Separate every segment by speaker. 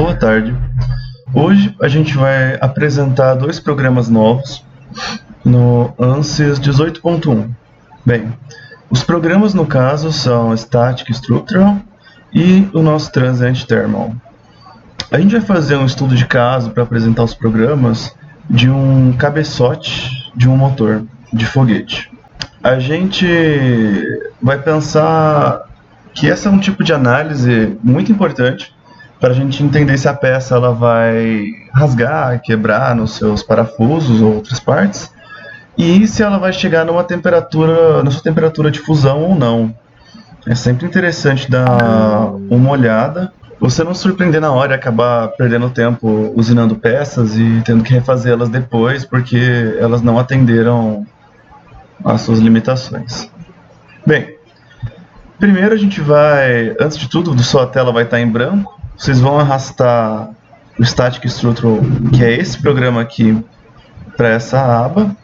Speaker 1: boa tarde. Hoje a gente vai apresentar dois programas novos no ANSYS 18.1. Bem, os programas no caso são Static Structural e o nosso Transient Thermal. A gente vai fazer um estudo de caso para apresentar os programas de um cabeçote de um motor de foguete. A gente vai pensar que esse é um tipo de análise muito importante para a gente entender se a peça ela vai rasgar, quebrar nos seus parafusos ou outras partes, e se ela vai chegar na sua temperatura de fusão ou não. É sempre interessante dar uma olhada, você não se surpreender na hora e acabar perdendo tempo usinando peças e tendo que refazê-las depois porque elas não atenderam às suas limitações. Bem, primeiro a gente vai, antes de tudo, sua tela vai estar em branco. Vocês vão arrastar o Static Structural, que é esse programa aqui, para essa aba.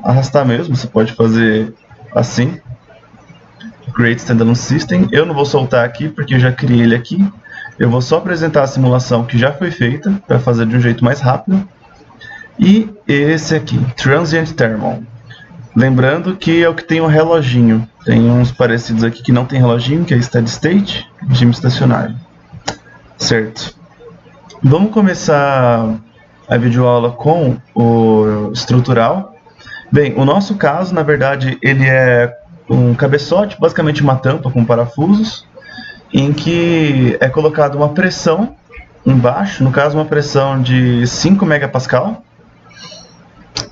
Speaker 1: Arrastar mesmo, você pode fazer assim. Create Standalone System. Eu não vou soltar aqui porque eu já criei ele aqui. Eu vou só apresentar a simulação que já foi feita, para fazer de um jeito mais rápido. E esse aqui, Transient Thermal. Lembrando que é o que tem o reloginho. Tem uns parecidos aqui que não tem reloginho, que é Steady State, regime estacionário. Certo. Vamos começar a videoaula com o estrutural. Bem, o nosso caso, na verdade, ele é um cabeçote, basicamente uma tampa com parafusos, em que é colocada uma pressão embaixo, no caso uma pressão de 5 megapascal,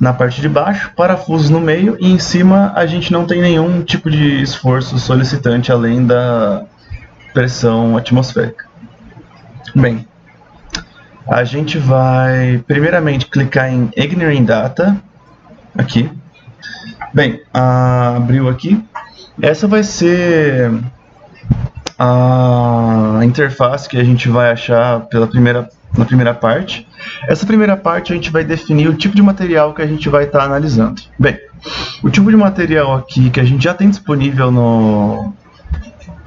Speaker 1: na parte de baixo, parafusos no meio, e em cima a gente não tem nenhum tipo de esforço solicitante além da pressão atmosférica. Bem, a gente vai primeiramente clicar em Engineering Data, aqui. Bem, abriu aqui. Essa vai ser a interface que a gente vai achar na primeira parte. Essa primeira parte a gente vai definir o tipo de material que a gente vai estar analisando. Bem, o tipo de material aqui que a gente já tem disponível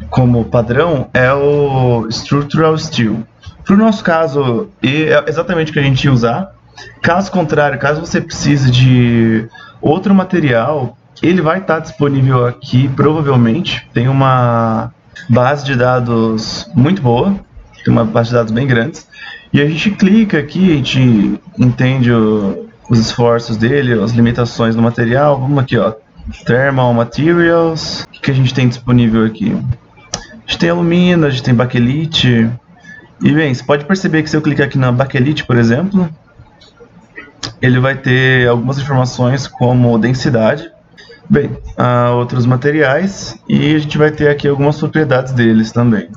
Speaker 1: como padrão é o Structural Steel. Para o nosso caso, é exatamente o que a gente ia usar. Caso contrário, caso você precise de outro material, ele vai estar disponível aqui, provavelmente. Tem uma base de dados muito boa, tem uma base de dados bem grande. E a gente clica aqui, a gente entende os esforços dele, as limitações do material. Vamos aqui, ó, Thermal Materials. O que a gente tem disponível aqui? A gente tem alumínio, a gente tem baquelite. E bem, você pode perceber que se eu clicar aqui na baquelite, por exemplo, ele vai ter algumas informações como densidade. Bem, outros materiais, e a gente vai ter aqui algumas propriedades deles também.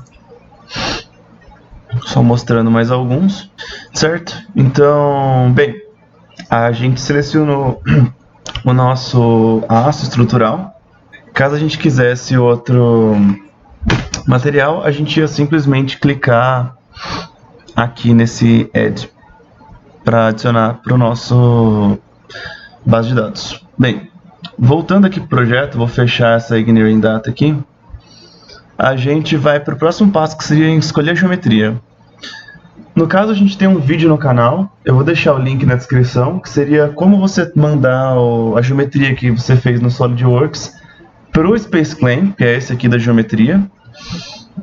Speaker 1: Só mostrando mais alguns, certo? Então, bem, a gente selecionou o nosso aço estrutural. Caso a gente quisesse outro material, a gente ia simplesmente clicar aqui nesse Add para adicionar para o nosso base de dados. Bem, voltando aqui para o projeto, vou fechar essa Engineering Data aqui. A gente vai para o próximo passo, que seria escolher a geometria. No caso, a gente tem um vídeo no canal, eu vou deixar o link na descrição, que seria como você mandar a geometria que você fez no SolidWorks para o Space Claim, que é esse aqui da geometria.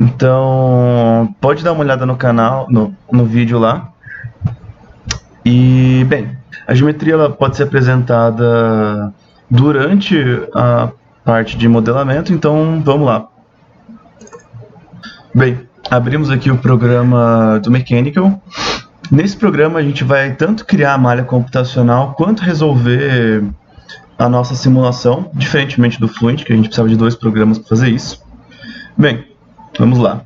Speaker 1: Então, pode dar uma olhada no canal, no vídeo lá. E, bem, a geometria ela pode ser apresentada durante a parte de modelamento, então vamos lá. Bem, abrimos aqui o programa do Mechanical. Nesse programa a gente vai tanto criar a malha computacional quanto resolver a nossa simulação, diferentemente do Fluent, que a gente precisava de dois programas para fazer isso. Bem, vamos lá.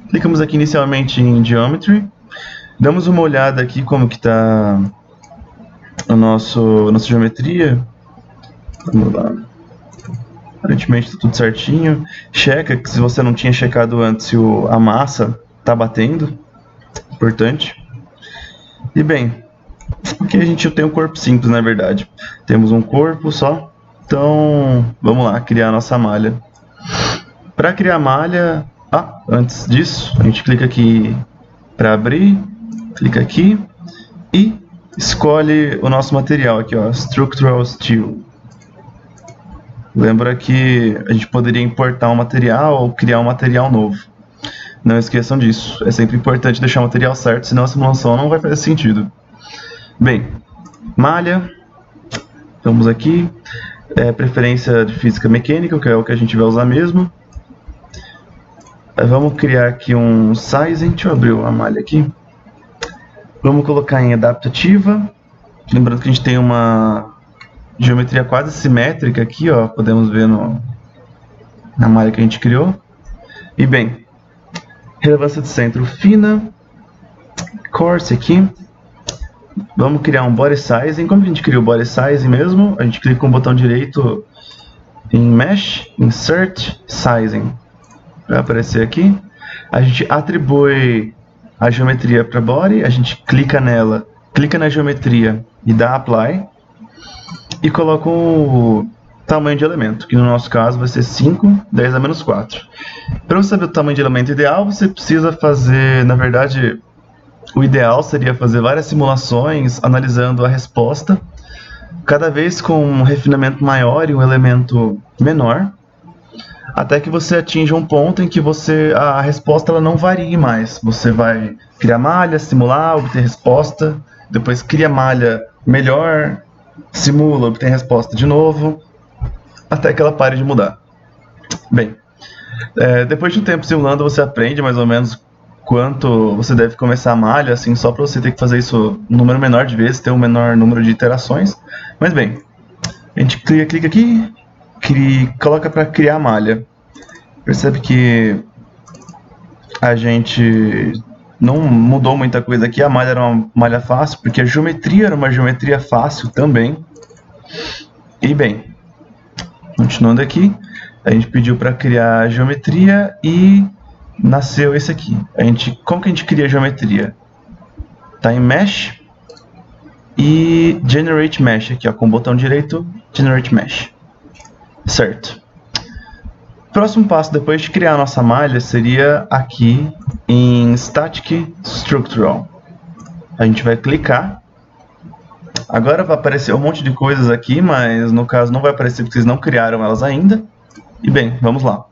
Speaker 1: Clicamos aqui inicialmente em Geometry. Damos uma olhada aqui como que está a nossa geometria. Vamos lá. Aparentemente está tudo certinho. Checa que se você não tinha checado antes se a massa está batendo. Importante. E bem, aqui a gente tem um corpo simples, na verdade. Temos um corpo só. Então, vamos lá, criar a nossa malha. Para criar a malha, antes disso, a gente clica aqui para abrir, clica aqui e escolhe o nosso material aqui, ó, Structural Steel. Lembra que a gente poderia importar um material ou criar um material novo. Não esqueçam disso, é sempre importante deixar o material certo, senão a simulação não vai fazer sentido. Bem, malha, vamos aqui, preferência de física mecânica, que é o que a gente vai usar mesmo. Vamos criar aqui um sizing, deixa eu abrir a malha aqui. Vamos colocar em adaptativa, lembrando que a gente tem uma geometria quase simétrica aqui, ó, podemos ver na malha que a gente criou. E bem, relevância de centro fina, coarse aqui. Vamos criar um body sizing. Como que a gente cria o body sizing mesmo? A gente clica com o botão direito em Mesh, Insert, Sizing. Vai aparecer aqui. A gente atribui a geometria para body, a gente clica nela, clica na geometria e dá Apply. E coloca o tamanho de elemento, que no nosso caso vai ser 5, 10 a menos 4. Para você saber o tamanho de elemento ideal, você precisa fazer, na verdade, o ideal seria fazer várias simulações analisando a resposta, cada vez com um refinamento maior e um elemento menor, até que você atinja um ponto em que a resposta ela não varie mais. Você vai criar malha, simular, obter resposta, depois cria malha melhor, simula, obtém resposta de novo, até que ela pare de mudar. Bem, depois de um tempo simulando, você aprende mais ou menos quanto você deve começar a malha, assim, só para você ter que fazer isso um número menor de vezes, ter um menor número de iterações. Mas bem, a gente clica aqui, coloca para criar a malha. Percebe que a gente não mudou muita coisa aqui, a malha era uma malha fácil, porque a geometria era uma geometria fácil também. E bem, continuando aqui, a gente pediu para criar a geometria e nasceu esse aqui. Como que a gente cria a geometria? Tá em Mesh e Generate Mesh aqui, ó, com o botão direito, Generate Mesh. Certo. Próximo passo, depois de criar a nossa malha, seria aqui em Static Structural. A gente vai clicar. Agora vai aparecer um monte de coisas aqui, mas no caso não vai aparecer porque vocês não criaram elas ainda. E bem, vamos lá.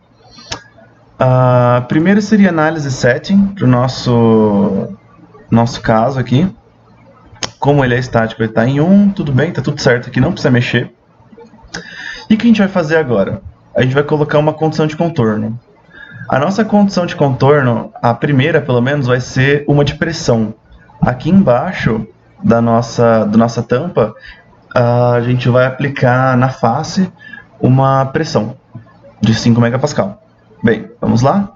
Speaker 1: Primeiro seria análise setting para o nosso caso aqui. Como ele é estático, ele está em 1, tudo bem, está tudo certo aqui, não precisa mexer. E o que a gente vai fazer agora? A gente vai colocar uma condição de contorno. A nossa condição de contorno, a primeira pelo menos, vai ser uma de pressão. Aqui embaixo da nossa tampa, a gente vai aplicar na face uma pressão de 5 MPa. Bem, vamos lá.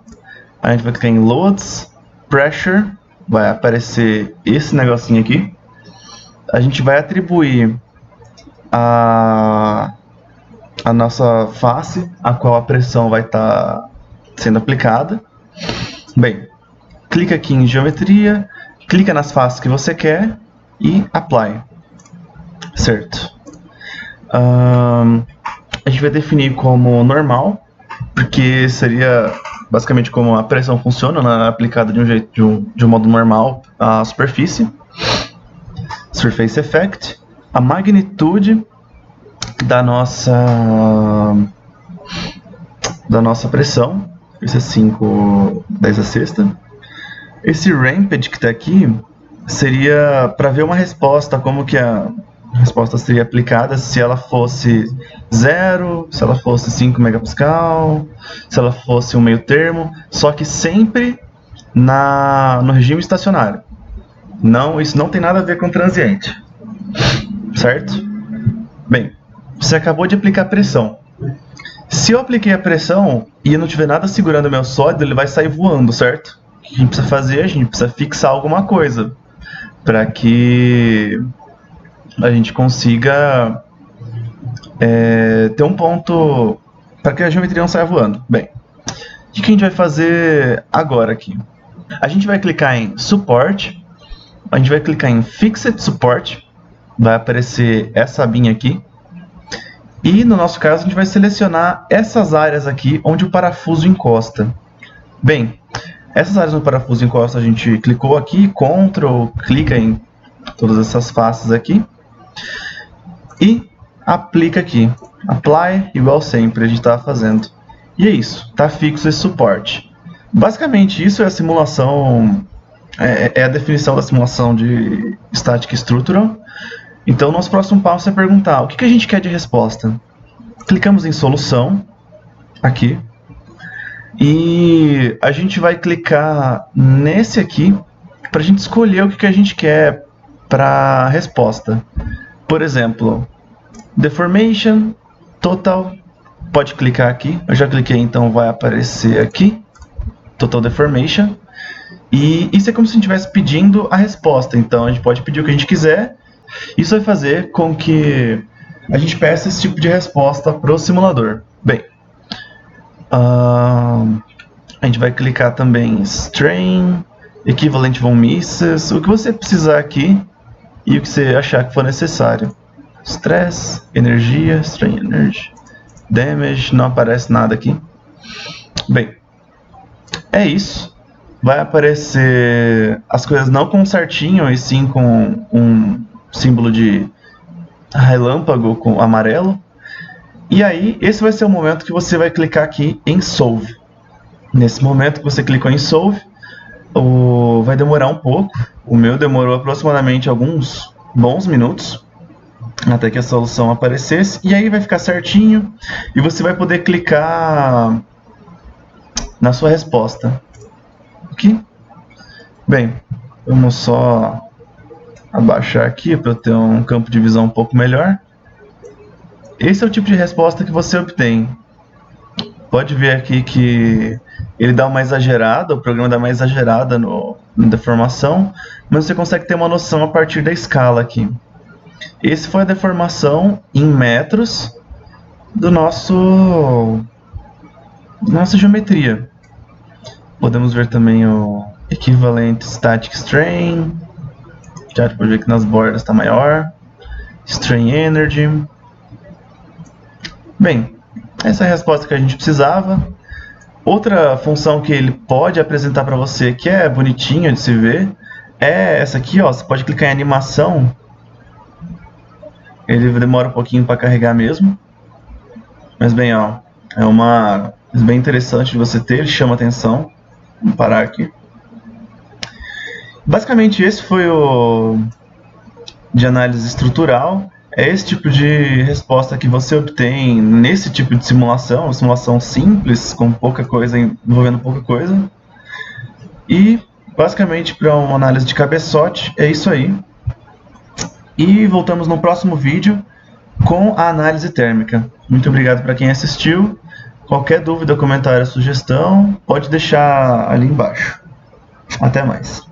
Speaker 1: A gente vai clicar em Loads, Pressure, vai aparecer esse negocinho aqui. A gente vai atribuir a nossa face, a qual a pressão vai estar sendo aplicada. Bem, clica aqui em Geometria, clica nas faces que você quer e Apply. Certo. A gente vai definir como normal, porque seria basicamente como a pressão funciona, né, aplicada de um jeito, de um modo normal à superfície. Surface Effect, a magnitude da nossa pressão, esse é 5, 10 a sexta. Esse Rampage que está aqui seria para ver uma resposta, como que a resposta seria aplicada se ela fosse 0, se ela fosse 5 megapascal, se ela fosse um meio termo, só que sempre no regime estacionário. Não, isso não tem nada a ver com transiente, certo? Bem, você acabou de aplicar pressão. Se eu apliquei a pressão e eu não tiver nada segurando o meu sólido, ele vai sair voando, certo? O que a gente precisa fazer? A gente precisa fixar alguma coisa para que a gente consiga ter um ponto para que a geometria não saia voando. Bem, o que a gente vai fazer agora aqui? A gente vai clicar em Support, a gente vai clicar em Fixed Support, vai aparecer essa abinha aqui, e no nosso caso a gente vai selecionar essas áreas aqui onde o parafuso encosta. Bem, Essas áreas no parafuso encosta, a gente clicou aqui, Ctrl, clica em todas essas faces aqui e aplica aqui. Apply, igual sempre a gente estava fazendo. E é isso, está fixo esse suporte. Basicamente isso é a simulação, é a definição da simulação de Static Structural. Então nosso próximo passo é perguntar o que a gente quer de resposta. Clicamos em solução, aqui, e a gente vai clicar nesse aqui para a gente escolher o que a gente quer para a resposta. Por exemplo, Deformation, Total, pode clicar aqui, eu já cliquei, então vai aparecer aqui, Total Deformation, e isso é como se a gente estivesse pedindo a resposta, então a gente pode pedir o que a gente quiser, isso vai fazer com que a gente peça esse tipo de resposta para o simulador. Bem, a gente vai clicar também em Strain, Equivalent von Mises, o que você precisar aqui e o que você achar que for necessário. Stress, energia, Strain Energy, Damage, não aparece nada aqui. Bem, é isso. Vai aparecer as coisas não com certinho, e sim com um símbolo de relâmpago com amarelo. E aí, esse vai ser o momento que você vai clicar aqui em Solve. Nesse momento que você clicou em Solve, vai demorar um pouco. O meu demorou aproximadamente alguns bons minutos até que a solução aparecesse. E aí vai ficar certinho e você vai poder clicar na sua resposta. Aqui. Bem, vamos só abaixar aqui para eu ter um campo de visão um pouco melhor. Esse é o tipo de resposta que você obtém. Pode ver aqui que ele dá uma exagerada, o programa dá uma exagerada na deformação, mas você consegue ter uma noção a partir da escala aqui. Esse foi a deformação em metros da nossa geometria. Podemos ver também o Equivalent Static Strain. Já pode ver que nas bordas está maior. Strain Energy. Bem, essa é a resposta que a gente precisava. Outra função que ele pode apresentar para você, que é bonitinha de se ver, é essa aqui, ó. Você pode clicar em animação. Ele demora um pouquinho para carregar mesmo. Mas bem, ó, é uma coisa bem interessante de você ter, chama atenção. Vamos parar aqui. Basicamente esse foi o de análise estrutural. É esse tipo de resposta que você obtém nesse tipo de simulação, uma simulação simples, com pouca coisa, envolvendo pouca coisa. E basicamente para uma análise de cabeçote é isso aí. E voltamos no próximo vídeo com a análise térmica. Muito obrigado para quem assistiu. Qualquer dúvida, comentário, sugestão, pode deixar ali embaixo. Até mais.